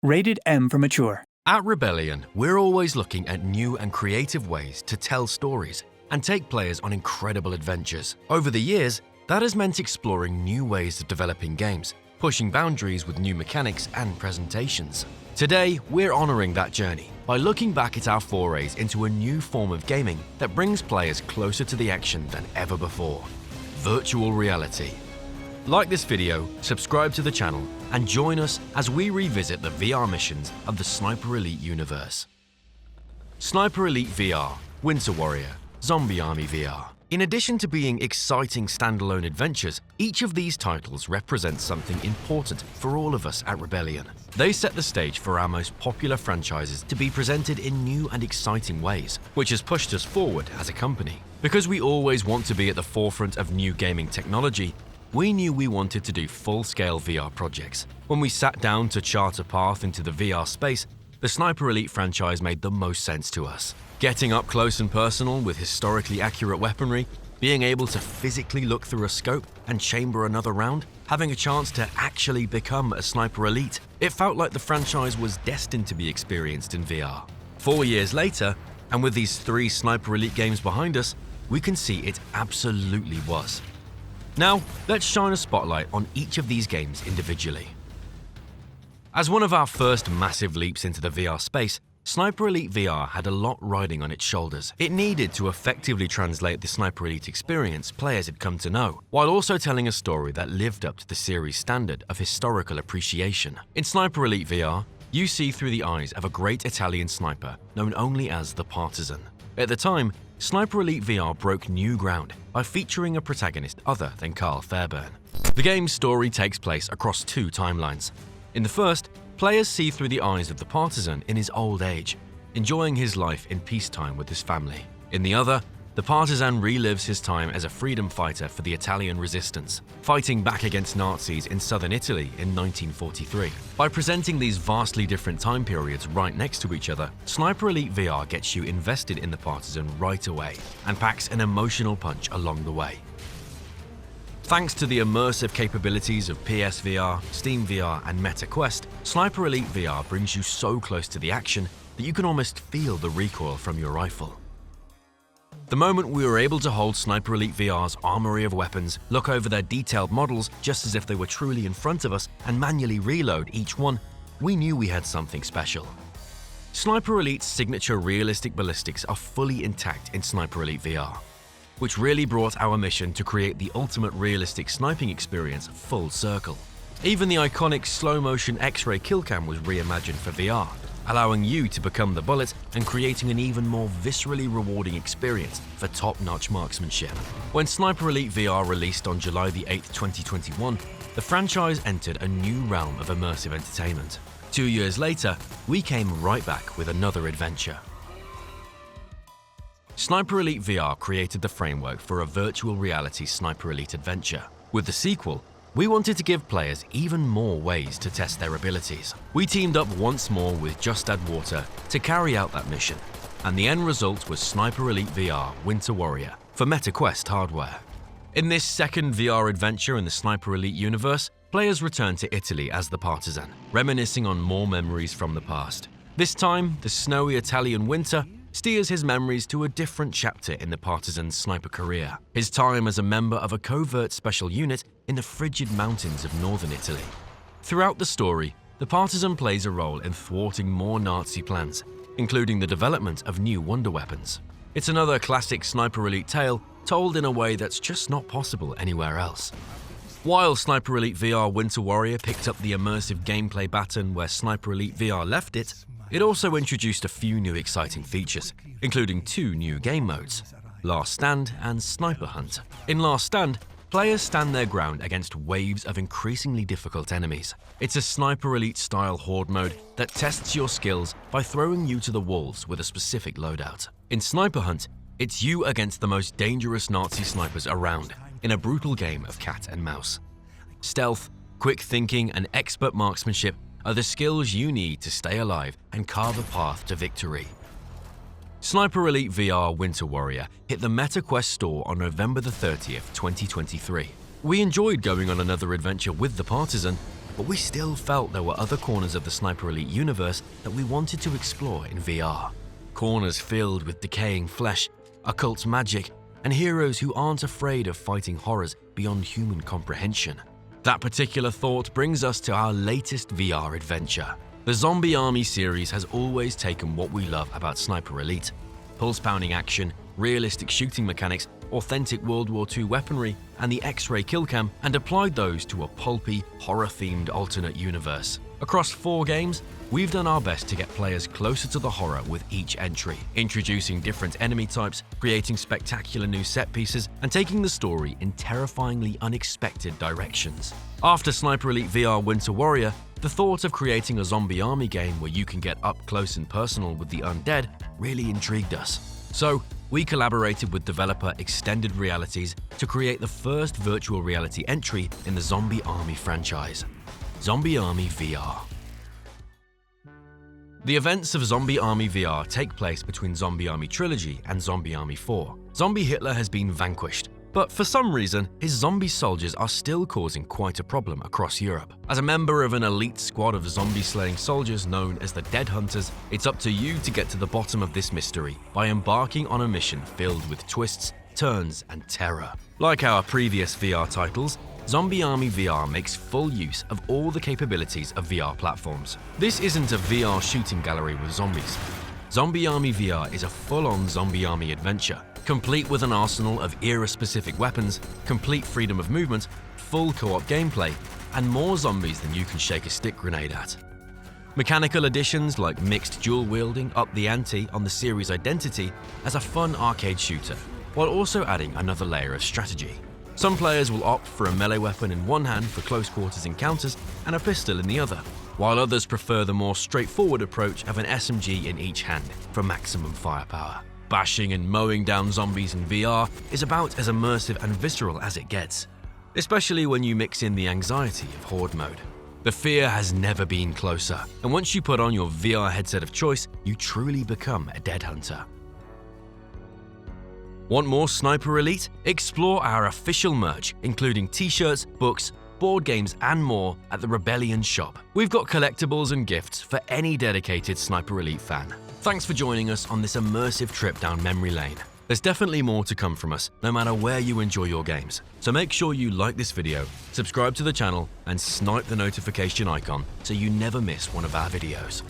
Rated M for mature. At Rebellion, we're always looking at new and creative ways to tell stories and take players on incredible adventures. Over the years, that has meant exploring new ways of developing games, pushing boundaries with new mechanics and presentations. Today, we're honoring that journey by looking back at our forays into a new form of gaming that brings players closer to the action than ever before: virtual reality. Like this video, subscribe to the channel, and join us as we revisit the VR missions of the Sniper Elite universe. Sniper Elite VR, Winter Warrior, Zombie Army VR. In addition to being exciting standalone adventures, each of these titles represents something important for all of us at Rebellion. They set the stage for our most popular franchises to be presented in new and exciting ways, which has pushed us forward as a company. Because we always want to be at the forefront of new gaming technology, we knew we wanted to do full-scale VR projects. When we sat down to chart a path into the VR space, the Sniper Elite franchise made the most sense to us. Getting up close and personal with historically accurate weaponry, being able to physically look through a scope and chamber another round, having a chance to actually become a Sniper Elite, it felt like the franchise was destined to be experienced in VR. 4 years later, and with these 3 Sniper Elite games behind us, we can see it absolutely was. Now, let's shine a spotlight on each of these games individually. As one of our first massive leaps into the VR space, Sniper Elite VR had a lot riding on its shoulders. It needed to effectively translate the Sniper Elite experience players had come to know, while also telling a story that lived up to the series' standard of historical appreciation. In Sniper Elite VR, you see through the eyes of a great Italian sniper known only as the Partisan. At the time, Sniper Elite VR broke new ground by featuring a protagonist other than Carl Fairburn. The game's story takes place across 2 timelines. In the first, players see through the eyes of the Partisan in his old age, enjoying his life in peacetime with his family. In the other, the Partisan relives his time as a freedom fighter for the Italian resistance, fighting back against Nazis in southern Italy in 1943. By presenting these vastly different time periods right next to each other, Sniper Elite VR gets you invested in the Partisan right away and packs an emotional punch along the way. Thanks to the immersive capabilities of PSVR, Steam VR, and Meta Quest, Sniper Elite VR brings you so close to the action that you can almost feel the recoil from your rifle. The moment we were able to hold Sniper Elite VR's armory of weapons, look over their detailed models just as if they were truly in front of us, and manually reload each one, we knew we had something special. Sniper Elite's signature realistic ballistics are fully intact in Sniper Elite VR, which really brought our mission to create the ultimate realistic sniping experience full circle. Even the iconic slow-motion X-ray killcam was reimagined for VR, allowing you to become the bullet and creating an even more viscerally rewarding experience for top-notch marksmanship. When Sniper Elite VR released on July 8, 2021, the franchise entered a new realm of immersive entertainment. 2 years later, we came right back with another adventure. Sniper Elite VR created the framework for a virtual reality Sniper Elite adventure. With the sequel, we wanted to give players even more ways to test their abilities. We teamed up once more with Just Add Water to carry out that mission, and the end result was Sniper Elite VR Winter Warrior for Meta Quest hardware. In this second VR adventure in the Sniper Elite universe, players return to Italy as the Partisan, reminiscing on more memories from the past. This time, the snowy Italian winter steers his memories to a different chapter in the Partisan's sniper career, his time as a member of a covert special unit in the frigid mountains of northern Italy. Throughout the story, the Partisan plays a role in thwarting more Nazi plans, including the development of new wonder weapons. It's another classic Sniper Elite tale told in a way that's just not possible anywhere else. While Sniper Elite VR Winter Warrior picked up the immersive gameplay baton where Sniper Elite VR left it, it also introduced a few new exciting features, including 2 new game modes, Last Stand and Sniper Hunt. In Last Stand, players stand their ground against waves of increasingly difficult enemies. It's a Sniper Elite-style horde mode that tests your skills by throwing you to the wolves with a specific loadout. In Sniper Hunt, it's you against the most dangerous Nazi snipers around in a brutal game of cat and mouse. Stealth, quick thinking, and expert marksmanship are the skills you need to stay alive and carve a path to victory. Sniper Elite VR Winter Warrior hit the Meta Quest store on November 30th, 2023. We enjoyed going on another adventure with the Partisan, but we still felt there were other corners of the Sniper Elite universe that we wanted to explore in VR. Corners filled with decaying flesh, occult magic, and heroes who aren't afraid of fighting horrors beyond human comprehension. That particular thought brings us to our latest VR adventure. The Zombie Army series has always taken what we love about Sniper Elite: pulse-pounding action, realistic shooting mechanics, authentic World War II weaponry, and the X-ray kill cam, and applied those to a pulpy, horror-themed alternate universe. Across 4 games, we've done our best to get players closer to the horror with each entry, introducing different enemy types, creating spectacular new set pieces, and taking the story in terrifyingly unexpected directions. After Sniper Elite VR Winter Warrior, the thought of creating a zombie army game where you can get up close and personal with the undead really intrigued us. So, we collaborated with developer Extended Realities to create the first virtual reality entry in the Zombie Army franchise: Zombie Army VR. The events of Zombie Army VR take place between Zombie Army Trilogy and Zombie Army 4. Zombie Hitler has been vanquished, but for some reason, his zombie soldiers are still causing quite a problem across Europe. As a member of an elite squad of zombie-slaying soldiers known as the Dead Hunters, it's up to you to get to the bottom of this mystery by embarking on a mission filled with twists, turns, and terror. Like our previous VR titles, Zombie Army VR makes full use of all the capabilities of VR platforms. This isn't a VR shooting gallery with zombies. Zombie Army VR is a full-on Zombie Army adventure, complete with an arsenal of era-specific weapons, complete freedom of movement, full co-op gameplay, and more zombies than you can shake a stick grenade at. Mechanical additions like mixed dual-wielding up the ante on the series' identity as a fun arcade shooter, while also adding another layer of strategy. Some players will opt for a melee weapon in one hand for close-quarters encounters and a pistol in the other, while others prefer the more straightforward approach of an SMG in each hand for maximum firepower. Bashing and mowing down zombies in VR is about as immersive and visceral as it gets, especially when you mix in the anxiety of Horde mode. The fear has never been closer, and once you put on your VR headset of choice, you truly become a dead hunter. Want more Sniper Elite? Explore our official merch, including t-shirts, books, board games, and more at the Rebellion shop. We've got collectibles and gifts for any dedicated Sniper Elite fan. Thanks for joining us on this immersive trip down memory lane. There's definitely more to come from us, no matter where you enjoy your games. So make sure you like this video, subscribe to the channel, and snipe the notification icon so you never miss one of our videos.